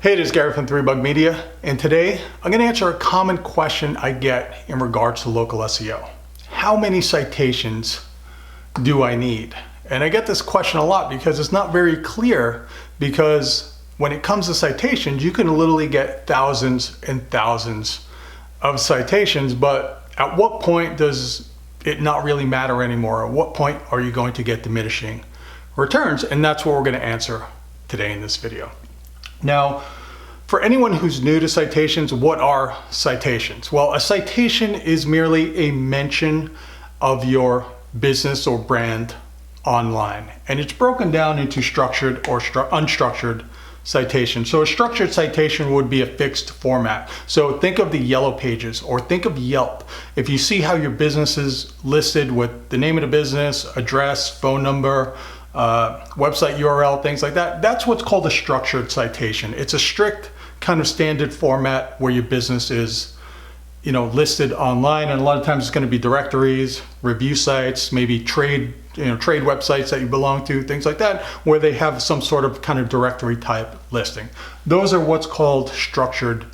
Hey, this is Gary from 3Bug Media, and today I'm going to answer a common question I get in regards to local SEO. How many citations do I need? And I get this question a lot because it's not very clear, because when it comes to citations, you can literally get thousands and thousands of citations, but at what point does it not really matter anymore? At what point are you going to get diminishing returns? And that's what we're going to answer today in this video. Now, for anyone who's new to citations, what are citations? Well, a citation is merely a mention of your business or brand online, and it's broken down into structured or unstructured citations. So a structured citation would be a fixed format. So think of the yellow pages, or think of Yelp. If you see how your business is listed with the name of the business, address, phone number, website URL, things like that, that's what's called a structured citation. It's a strict kind of standard format where your business is, listed online, and a lot of times it's going to be directories, review sites, maybe trade websites that you belong to, things like that, where they have some sort of kind of directory type listing. Those are what's called structured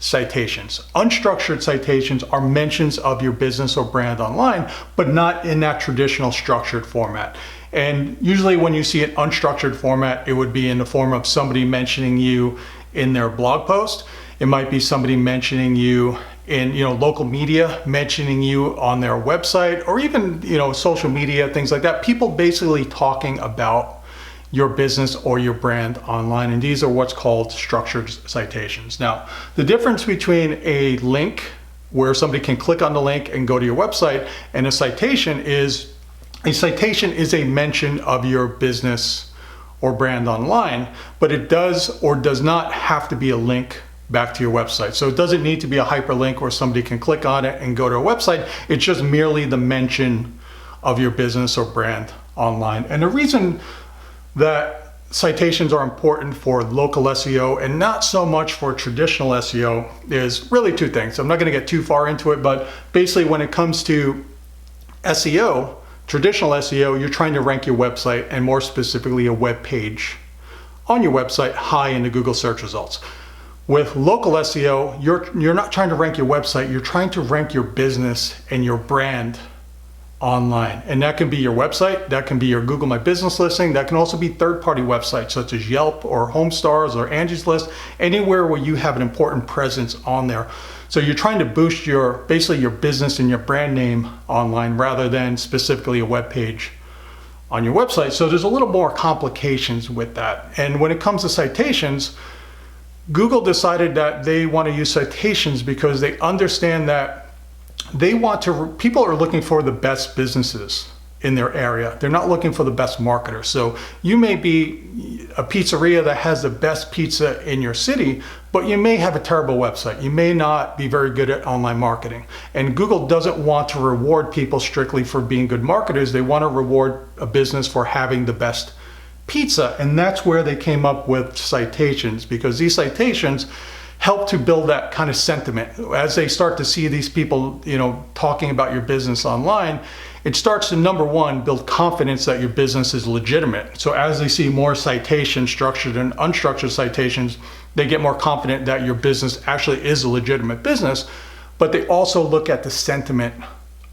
citations. Unstructured citations are mentions of your business or brand online, but not in that traditional structured format. And usually when you see an unstructured format, it would be in the form of somebody mentioning you in their blog post. It might be somebody mentioning you in local media, mentioning you on their website, or even social media, things like that. People basically talking about your business or your brand online, and these are what's called structured citations. Now, the difference between a link where somebody can click on the link and go to your website, and a citation is a mention of your business or brand online, but it does or does not have to be a link back to your website. So it doesn't need to be a hyperlink where somebody can click on it and go to a website. It's just merely the mention of your business or brand online. And the reason that citations are important for local SEO and not so much for traditional SEO is really two things. I'm not going to get too far into it, but basically when it comes to SEO, traditional SEO, you're trying to rank your website, and more specifically a web page on your website, high in the Google search results. With local SEO, you're not trying to rank your website, you're trying to rank your business and your brand online. And that can be your website, that can be your Google My Business listing, that can also be third-party websites such as Yelp or HomeStars or Angie's List, anywhere where you have an important presence on there. So you're trying to boost basically your business and your brand name online rather than specifically a web page on your website. So there's a little more complications with that. And when it comes to citations, Google decided that they want to use citations because they understand that people are looking for the best businesses in their area. They're not looking for the best marketers. So you may be a pizzeria that has the best pizza in your city, but you may have a terrible website. You may not be very good at online marketing. And Google doesn't want to reward people strictly for being good marketers. They want to reward a business for having the best pizza. And that's where they came up with citations, because these citations help to build that kind of sentiment. As they start to see these people, talking about your business online, it starts to, number one, build confidence that your business is legitimate. So as they see more citations, structured and unstructured citations, they get more confident that your business actually is a legitimate business. But they also look at the sentiment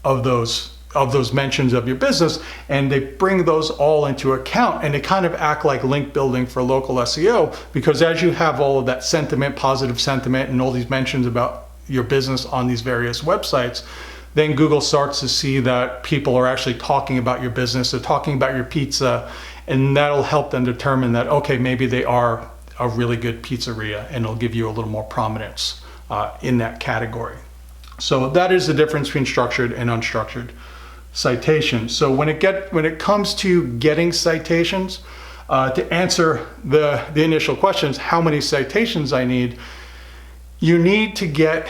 of those mentions of your business, and they bring those all into account, and they kind of act like link building for local SEO, because as you have all of that sentiment, positive sentiment, and all these mentions about your business on these various websites, then Google starts to see that people are actually talking about your business, they're talking about your pizza, and that'll help them determine that, okay, maybe they are a really good pizzeria, and it'll give you a little more prominence in that category. So that is the difference between structured and unstructured citations. So when it comes to getting citations, to answer the initial questions, how many citations I need, you need to get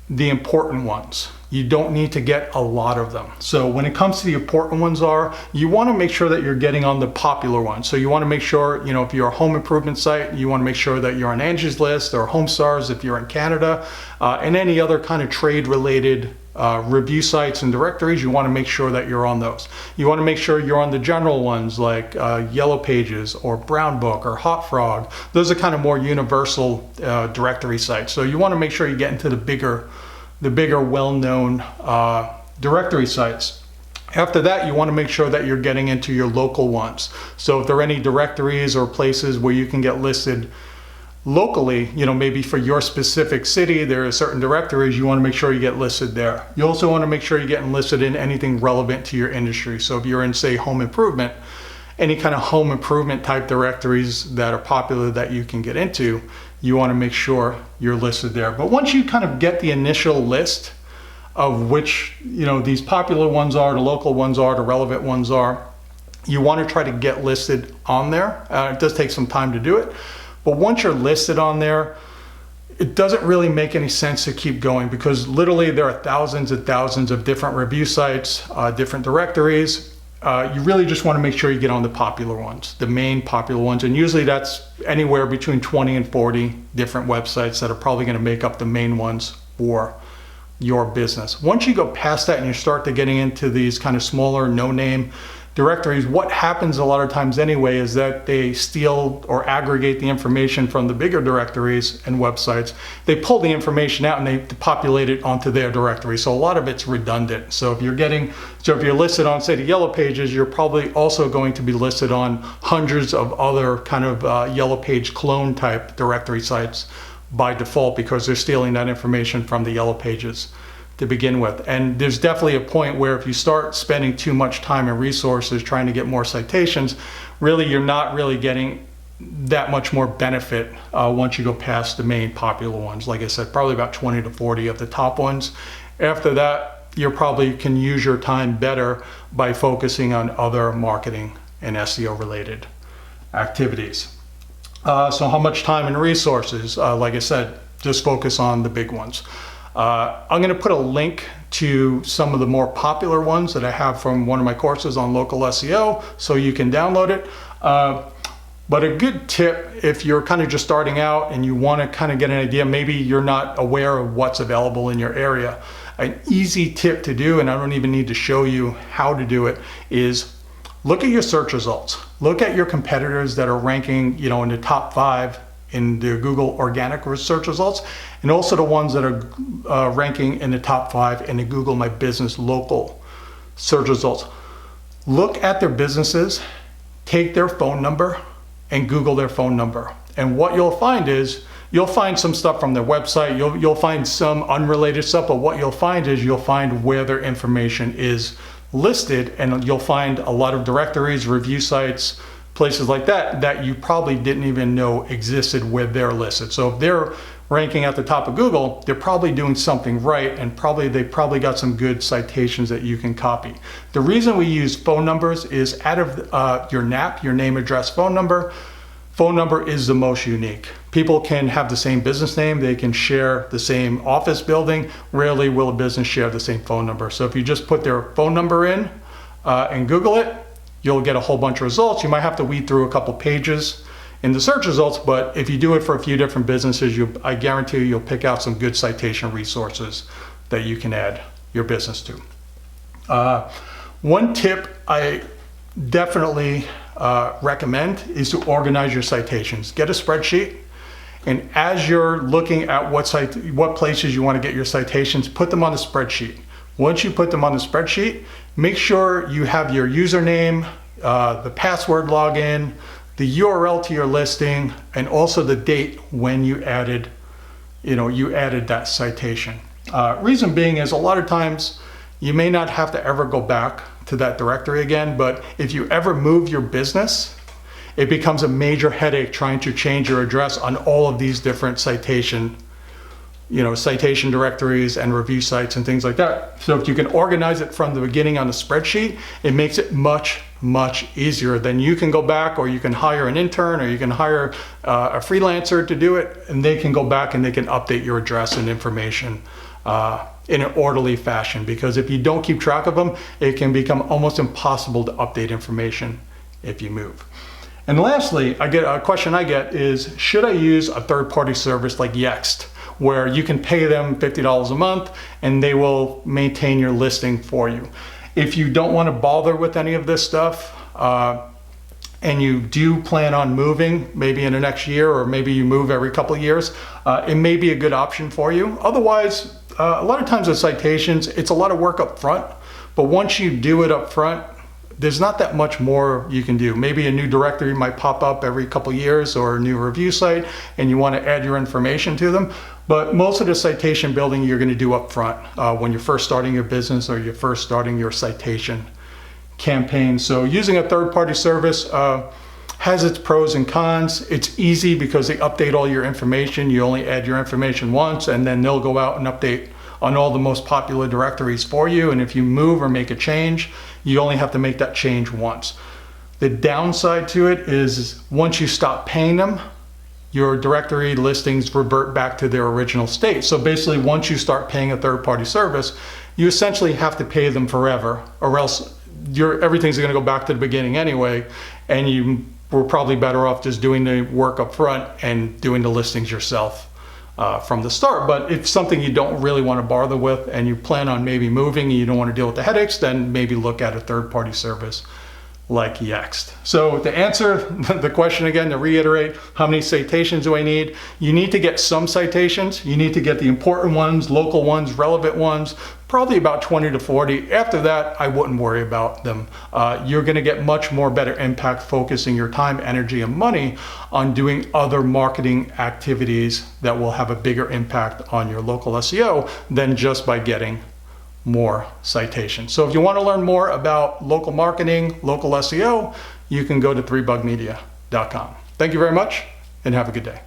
the important ones. You don't need to get a lot of them. So when it comes to the important ones you want to make sure that you're getting on the popular ones. So you want to make sure, if you're a home improvement site, you want to make sure that you're on Angie's List or HomeStars if you're in Canada, and any other kind of trade related review sites and directories, you want to make sure that you're on those. You want to make sure you're on the general ones like Yellow Pages or Brown Book or Hot Frog. Those are kind of more universal directory sites. So you want to make sure you get into the bigger well-known directory sites. After that, you want to make sure that you're getting into your local ones. So if there are any directories or places where you can get listed locally, maybe for your specific city, there are certain directories, you want to make sure you get listed there. You also want to make sure you're getting listed in anything relevant to your industry. So if you're in, say, home improvement, any kind of home improvement type directories that are popular that you can get into, you want to make sure you're listed there. But once you kind of get the initial list of which, these popular ones are, the local ones are, the relevant ones are, you want to try to get listed on there. It does take some time to do it. But once you're listed on there, it doesn't really make any sense to keep going, because literally there are thousands and thousands of different review sites, different directories. You really just want to make sure you get on the popular ones, the main popular ones. And usually that's anywhere between 20 and 40 different websites that are probably going to make up the main ones for your business. Once you go past that and you start to getting into these kind of smaller, no-name directories, what happens a lot of times anyway is that they steal or aggregate the information from the bigger directories and websites. They pull the information out and they populate it onto their directory. So a lot of it's redundant. So if you're listed on, say, the Yellow Pages, you're probably also going to be listed on hundreds of other kind of Yellow Page clone type directory sites by default, because they're stealing that information from the Yellow Pages to begin with. And there's definitely a point where if you start spending too much time and resources trying to get more citations, really you're not really getting that much more benefit once you go past the main popular ones. Like I said, probably about 20 to 40 of the top ones. After that, you probably can use your time better by focusing on other marketing and SEO related activities. So how much time and resources? Like I said, just focus on the big ones. I'm going to put a link to some of the more popular ones that I have from one of my courses on local SEO, so you can download it. But a good tip, if you're kind of just starting out and you want to kind of get an idea, maybe you're not aware of what's available in your area, an easy tip to do, and I don't even need to show you how to do it, is look at your search results. Look at your competitors that are ranking, in the top 5 in the Google organic search results, and also the ones that are ranking in the top 5 in the Google My Business local search results. Look at their businesses, take their phone number, and Google their phone number. And what you'll find is, you'll find some stuff from their website, you'll find some unrelated stuff, but what you'll find is you'll find where their information is listed, and you'll find a lot of directories, review sites, places like that you probably didn't even know existed where they're listed. So if they're ranking at the top of Google, they're probably doing something right, and they probably got some good citations that you can copy. The reason we use phone numbers is out of your NAP, your name, address, phone number is the most unique. People can have the same business name, they can share the same office building. Rarely will a business share the same phone number. So if you just put their phone number in and Google it, you'll get a whole bunch of results. You might have to weed through a couple pages in the search results, but if you do it for a few different businesses, I guarantee you'll pick out some good citation resources that you can add your business to. One tip I definitely recommend is to organize your citations. Get a spreadsheet, and as you're looking at what places you want to get your citations, put them on the spreadsheet. Once you put them on the spreadsheet, make sure you have your username, the password login, the URL to your listing, and also the date when you added that citation. Reason being is a lot of times you may not have to ever go back to that directory again, but if you ever move your business, it becomes a major headache trying to change your address on all of these different citation directories and review sites and things like that. So if you can organize it from the beginning on a spreadsheet, it makes it much, much easier. Then you can go back, or you can hire an intern, or you can hire a freelancer to do it, and they can go back and they can update your address and information in an orderly fashion. Because if you don't keep track of them, it can become almost impossible to update information if you move. And lastly, a question I get is, should I use a third-party service like Yext? where you can pay them $50 a month and they will maintain your listing for you. If you don't want to bother with any of this stuff, and you do plan on moving maybe in the next year, or maybe you move every couple of years, it may be a good option for you. Otherwise, a lot of times with citations, it's a lot of work up front, but once you do it up front, there's not that much more you can do. Maybe a new directory might pop up every couple of years, or a new review site, and you want to add your information to them. But most of the citation building you're going to do up front when you're first starting your business or you're first starting your citation campaign. So using a third-party service has its pros and cons. It's easy because they update all your information. You only add your information once, and then they'll go out and update on all the most popular directories for you. And if you move or make a change, you only have to make that change once. The downside to it is once you stop paying them, your directory listings revert back to their original state. So basically, once you start paying a third-party service, you essentially have to pay them forever, or else everything's going to go back to the beginning anyway, and you were probably better off just doing the work up front and doing the listings yourself from the start. But if something you don't really want to bother with, and you plan on maybe moving and you don't want to deal with the headaches, then maybe look at a third-party service like Yext. So to answer the question again, to reiterate, how many citations do I need? You need to get some citations. You need to get the important ones, local ones, relevant ones, probably about 20 to 40. After that, I wouldn't worry about them. You're gonna get much more better impact focusing your time, energy, and money on doing other marketing activities that will have a bigger impact on your local SEO than just by getting more citations. So if you want to learn more about local marketing, local SEO, you can go to 3bugmedia.com. Thank you very much, and have a good day.